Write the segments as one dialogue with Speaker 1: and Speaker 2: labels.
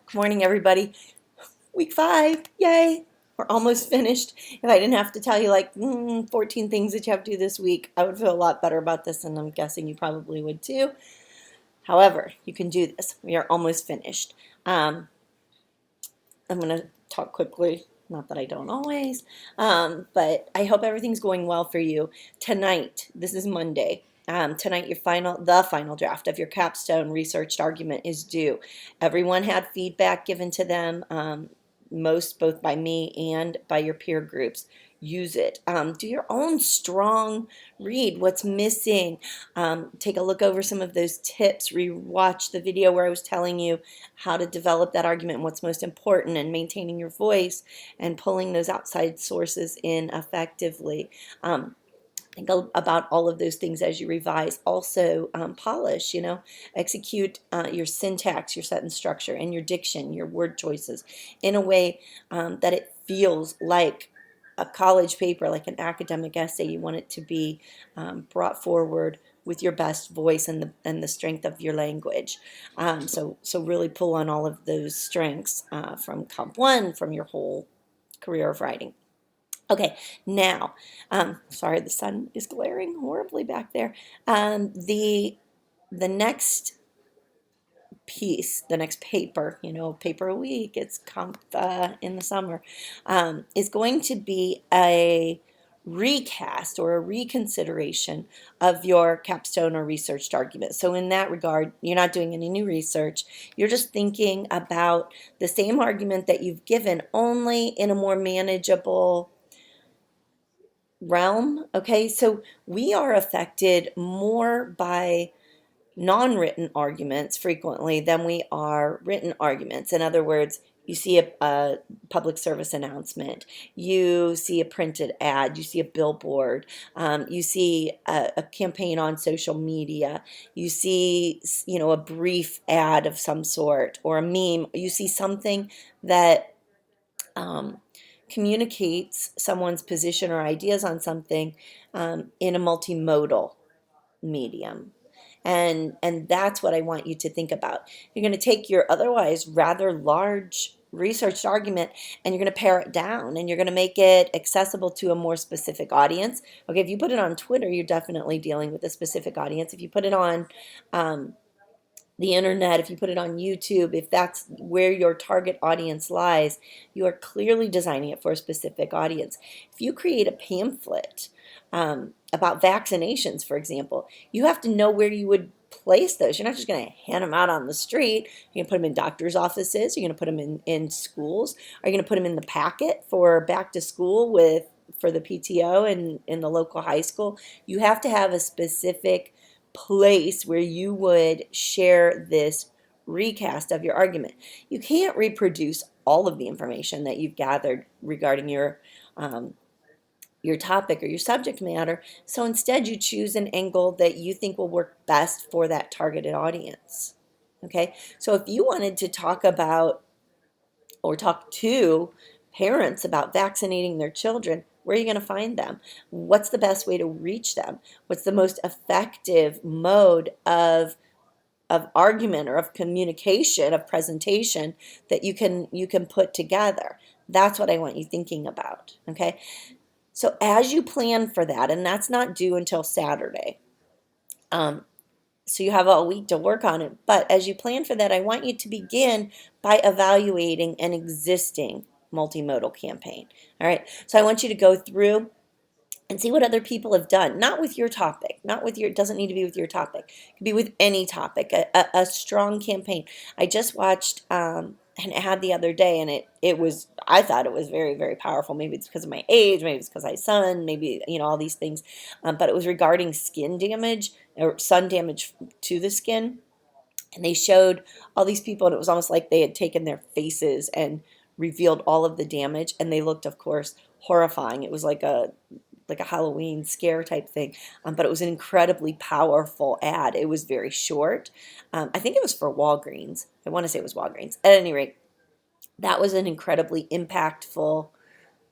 Speaker 1: Good morning, everybody. Week 5, yay! We're almost finished. If I didn't have to tell you like 14 things that you have to do this week, I would feel a lot better about this, and I'm guessing you probably would too. However, you can do this. We are almost finished. I'm going to talk quickly. Not that I don't always, but I hope everything's going well for you. Tonight, this is Monday. Tonight, the final draft of your capstone researched argument is due. Everyone had feedback given to them, most both by me and by your peer groups. Use it. Do your own strong read. What's missing? Take a look over some of those tips. Rewatch the video where I was telling you how to develop that argument and what's most important, and maintaining your voice and pulling those outside sources in effectively. Think about all of those things as you revise. Also, polish, execute your syntax, your sentence structure, and your diction, your word choices in a way that it feels like a college paper, like an academic essay. You want it to be brought forward with your best voice and the strength of your language. So really pull on all of those strengths from Comp 1, from your whole career of writing. Okay, now, sorry, the sun is glaring horribly back there. The next piece, the next paper, paper a week, it's comp in the summer, is going to be a recast or a reconsideration of your capstone or researched argument. So in that regard, you're not doing any new research. You're just thinking about the same argument that you've given, only in a more manageable realm. Okay, so we are affected more by non-written arguments frequently than we are written arguments. In other words, you see a public service announcement, you see a printed ad, you see a billboard, you see a campaign on social media, you see a brief ad of some sort or a meme, you see something that communicates someone's position or ideas on something in a multimodal medium. And that's what I want you to think about. You're going to take your otherwise rather large researched argument and you're going to pare it down, and you're going to make it accessible to a more specific audience. Okay, if you put it on Twitter, you're definitely dealing with a specific audience. If you put it on the internet, if you put it on YouTube, if that's where your target audience lies, you are clearly designing it for a specific audience. If you create a pamphlet about vaccinations, for example, you have to know where you would place those. You're not just going to hand them out on the street. You're going to put them in doctors' offices. You're going to put them in schools. Are you going to put them in the packet for back to school for the PTO and in the local high school? You have to have a specific place where you would share this recast of your argument. You can't reproduce all of the information that you've gathered regarding your topic or your subject matter. So instead, you choose an angle that you think will work best for that targeted audience. Okay, so if you wanted to talk about or talk to parents about vaccinating their children, where are you going to find them? What's the best way to reach them? What's the most effective mode of argument or of communication, of presentation that you can put together? That's what I want you thinking about. Okay, so as you plan for that, and that's not due until Saturday, so you have all week to work on it, but as you plan for that, I want you to begin by evaluating an existing multimodal campaign. All right, so I want you to go through and see what other people have done, not with your topic, it doesn't need to be with your topic. It could be with any topic, a strong campaign. I just watched an ad the other day, and I thought it was very, very powerful. Maybe it's because of my age, maybe it's because I have a son, maybe, all these things. But it was regarding skin damage or sun damage to the skin. And they showed all these people, and it was almost like they had taken their faces and revealed all of the damage, and they looked, of course, horrifying. It was like a Halloween scare type thing, but it was an incredibly powerful ad. It was very short. I think it was for Walgreens. I want to say it was Walgreens. At any rate, that was an incredibly impactful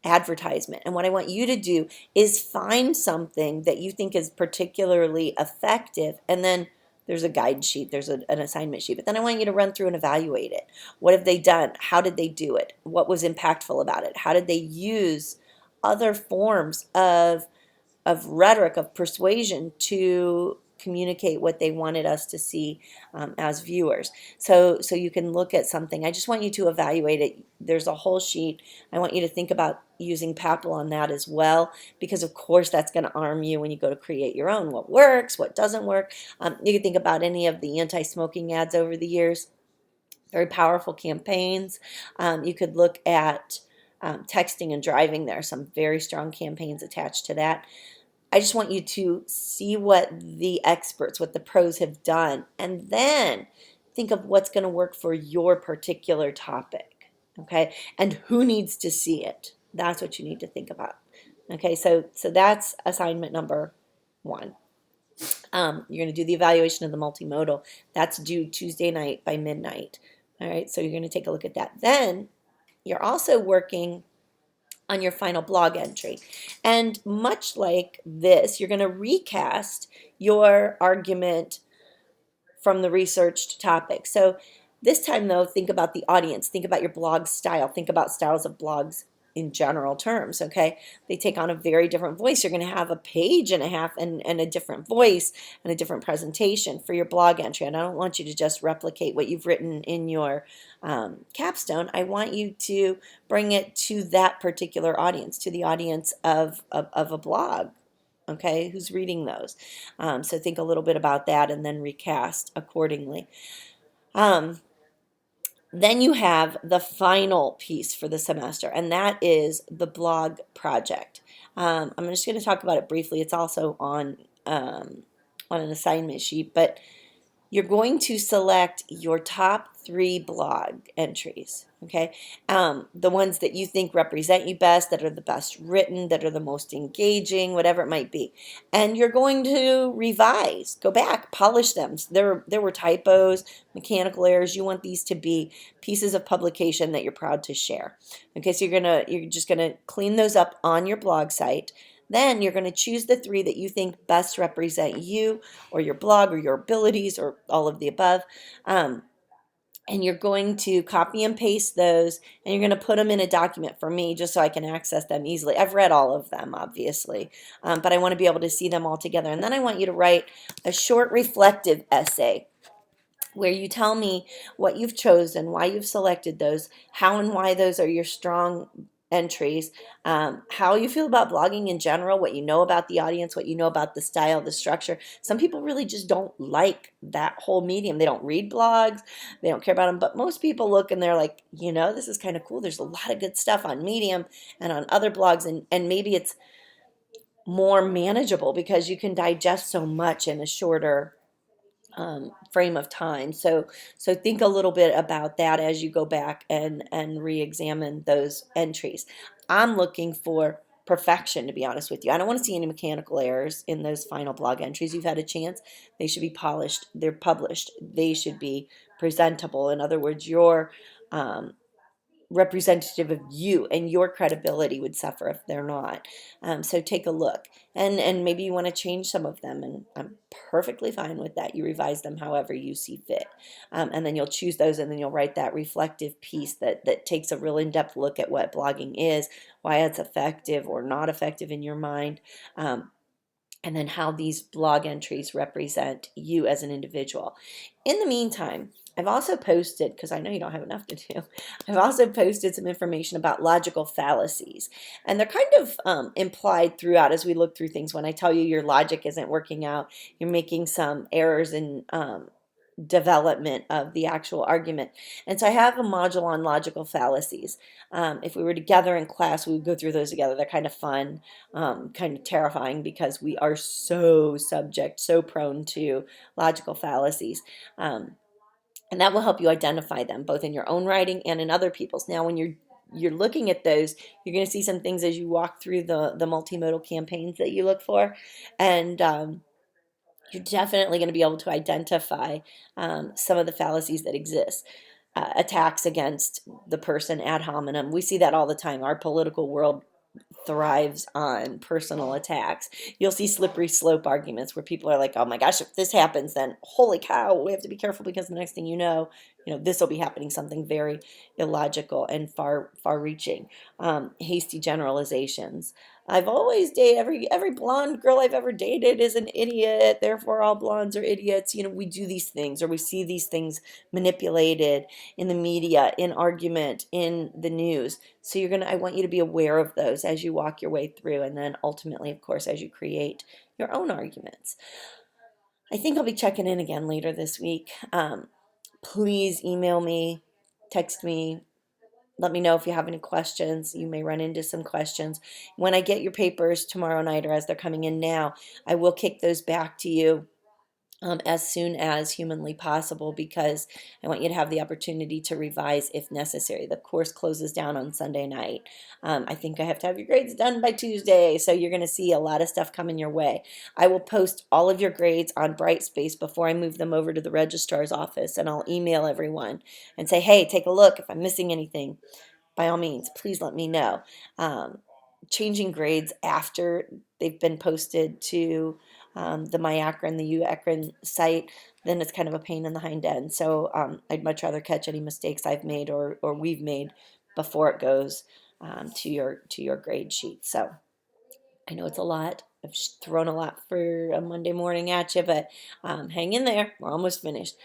Speaker 1: advertisement. And what I want you to do is find something that you think is particularly effective, and then there's a guide sheet, there's an assignment sheet, but then I want you to run through and evaluate it. What have they done? How did they do it? What was impactful about it? How did they use other forms of rhetoric, of persuasion to communicate what they wanted us to see as viewers. So you can look at something. I just want you to evaluate it. There's a whole sheet. I want you to think about using PAPL on that as well, because of course that's going to arm you when you go to create your own. What works, what doesn't work. You can think about any of the anti-smoking ads over the years. Very powerful campaigns. You could look at texting and driving. There are some very strong campaigns attached to that. I just want you to see what the experts, what the pros have done, and then think of what's going to work for your particular topic, okay? And who needs to see it. That's what you need to think about. Okay, so that's assignment number 1. You're going to do the evaluation of the multimodal. That's due Tuesday night by midnight. All right, so you're going to take a look at that. Then you're also working on your final blog entry. And much like this, you're going to recast your argument from the researched topic. So this time, though, think about the audience. Think about your blog style. Think about styles of blogs in general terms, okay? They take on a very different voice. You're going to have a page and a half and a different voice and a different presentation for your blog entry. And I don't want you to just replicate what you've written in your capstone. I want you to bring it to that particular audience, to the audience of a blog, okay, who's reading those. So think a little bit about that and then recast accordingly. Then you have the final piece for the semester, and that is the blog project. I'm just going to talk about it briefly. It's also on an assignment sheet, but you're going to select your top 3 blog entries, okay? The ones that you think represent you best, that are the best written, that are the most engaging, whatever it might be. And you're going to revise, go back, polish them. There were typos, mechanical errors. You want these to be pieces of publication that you're proud to share. Okay, so you're just gonna clean those up on your blog site. Then you're going to choose the 3 that you think best represent you or your blog or your abilities or all of the above. And you're going to copy and paste those, and you're going to put them in a document for me just so I can access them easily. I've read all of them, obviously, but I want to be able to see them all together. And then I want you to write a short reflective essay where you tell me what you've chosen, why you've selected those, how and why those are your strong entries, how you feel about blogging in general, what you know about the audience, what you know about the style, the structure. Some people really just don't like that whole medium. They don't read blogs, they don't care about them, but most people look and they're like, this is kind of cool. There's a lot of good stuff on Medium and on other blogs, and maybe it's more manageable because you can digest so much in a shorter frame of time. So think a little bit about that as you go back and re-examine those entries. I'm looking for perfection, to be honest with you. I don't want to see any mechanical errors in those final blog entries. You've had a chance. They should be polished. They're published. They should be presentable. In other words, your representative of you, and your credibility would suffer if they're not. So take a look, and maybe you want to change some of them, and I'm perfectly fine with that. You revise them however you see fit, and then you'll choose those, and then you'll write that reflective piece that takes a real in-depth look at what blogging is, why it's effective or not effective in your mind, and then how these blog entries represent you as an individual. In the meantime, I've also posted, because I know you don't have enough to do, I've also posted some information about logical fallacies. And they're kind of implied throughout as we look through things. When I tell you your logic isn't working out, you're making some errors in development of the actual argument. And so I have a module on logical fallacies. If we were together in class, we would go through those together. They're kind of fun, kind of terrifying, because we are so prone to logical fallacies. And that will help you identify them both in your own writing and in other people's. Now, when you're looking at those, you're going to see some things as you walk through the multimodal campaigns that you look for, and you're definitely going to be able to identify some of the fallacies that exist. Attacks against the person ad hominem. We see that all the time. Our political world thrives on personal attacks. You'll see slippery slope arguments where people are like, "Oh my gosh, if this happens, then holy cow, we have to be careful because the next thing this will be happening." Something very illogical and far-reaching, hasty generalizations. I've always dated every blonde girl I've ever dated is an idiot. Therefore, all blondes are idiots. We do these things, or we see these things manipulated in the media, in argument, in the news. So I want you to be aware of those as you walk your way through, and then ultimately, of course, as you create your own arguments. I think I'll be checking in again later this week. Please email me, text me, let me know if you have any questions. You may run into some questions. When I get your papers tomorrow night, or as they're coming in now, I will kick those back to you as soon as humanly possible, because I want you to have the opportunity to revise if necessary. The course closes down on Sunday night. I think I have to have your grades done by Tuesday, so you're going to see a lot of stuff coming your way. I will post all of your grades on Brightspace before I move them over to the registrar's office, and I'll email everyone and say, hey, take a look. If I'm missing anything, by all means, please let me know. Changing grades after they've been posted to the MyAkron, the UAkron site, then it's kind of a pain in the hind end. So I'd much rather catch any mistakes I've made or we've made before it goes to your grade sheet. So I know it's a lot. I've thrown a lot for a Monday morning at you, but hang in there. We're almost finished.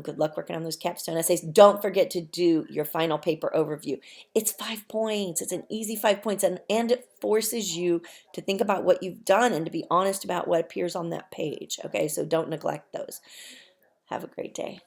Speaker 1: Good luck working on those capstone essays. Don't forget to do your final paper overview. It's 5 points. It's an easy 5 points, and it forces you to think about what you've done and to be honest about what appears on that page. Okay, so don't neglect those. Have a great day.